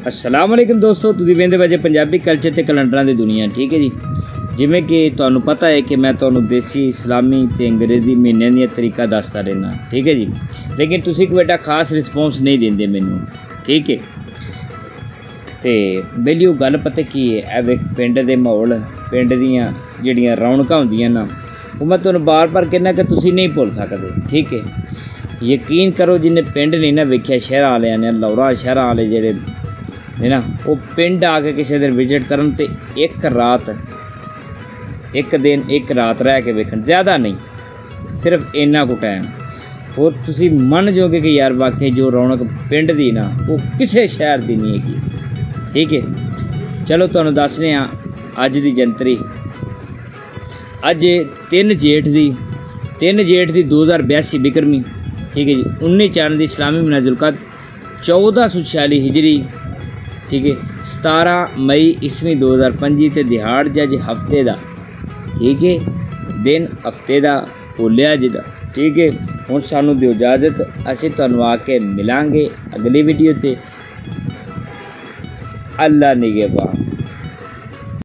अस्सलाम वालेकुम दोस्तों, ਤੁਸੀਂ ਵੇਖਦੇ ਵਜੇ ਪੰਜਾਬੀ ਕਲਚਰ ਤੇ ਕੈਲੰਡਰਾਂ ਦੀ ਦੁਨੀਆ। ਠੀਕ ਹੈ ਜੀ, ਜਿਵੇਂ ਕਿ ਤੁਹਾਨੂੰ ਪਤਾ ਹੈ ਕਿ ਮੈਂ ਤੁਹਾਨੂੰ ਦੇਸੀ, ਇਸਲਾਮੀ ਤੇ ਅੰਗਰੇਜ਼ੀ ਮਹੀਨਿਆਂ ਦੀਆਂ ਤਰੀਕਾ ਦੱਸਦਾ ਰਹਿਣਾ। ਠੀਕ ਹੈ ਜੀ, ਲੇਕਿਨ ਤੁਸੀਂ ਕੋਈ ਐਡਾ ਖਾਸ ਰਿਸਪੌਂਸ ਨਹੀਂ ਦਿੰਦੇ ਮੈਨੂੰ। ਠੀਕ ਹੈ, ਤੇ ਮੇਰੀ ਉਹ ਗੱਲ ਪਤਾ ਕੀ ਹੈ, ਇਹ ਵੇਖ ਪਿੰਡ ਦੇ ਮਾਹੌਲ, ਪਿੰਡ ਦੀਆਂ ਜਿਹੜੀਆਂ ਰੌਣਕਾਂ ਹੁੰਦੀਆਂ ਨਾ, ਉਹ ਮੈਂ ਤੁਹਾਨੂੰ ਬਾਰ-ਬਾਰ ਕਹਿੰਦਾ ਕਿ ਤੁਸੀਂ ਨਹੀਂ ਭੁੱਲ ਸਕਦੇ। ਠੀਕ ਹੈ, ਯਕੀਨ ਕਰੋ, ਜਿੰਨੇ ਪਿੰਡ ਨਹੀਂ ਨਾ ਵੇਖਿਆ ਸ਼ਹਿਰਾਂ ਵਾਲਿਆਂ ਨੇ, ਲਾਹੌਰ ਸ਼ਹਿਰਾਂ ਵਾਲੇ ਜਿਹੜੇ है ना, वो पिंड आके किसी दिन विजिट करन ते एक रात, एक दिन एक रात रह के वेखन, ज़्यादा नहीं, सिर्फ इन्ना को टाइम। और तुसी मन जोगे कि यार वाकई जो रौनक पिंड दी ना, वो किसी शहर दी नहीं हैगी। ठीक है, चलो तुहानूं दसने अज दी जंतरी। अज 3 जेठ दी 2082 बिक्रमी। ठीक है जी, 19 चांद दी इस्लामी मनाजुलकद 1446 हिजरी। ठीक है, 17 मई ईस्वी 2025 ते दिहाड़ जज हफ्ते का। ठीक है, दिन हफ्ते का भुलिया जिदा। ठीक है, हुण सानू दिओ इजाजत, असीं तुहानूं आके मिलांगे अगली वीडियो ते। अल्लाह निगहबान।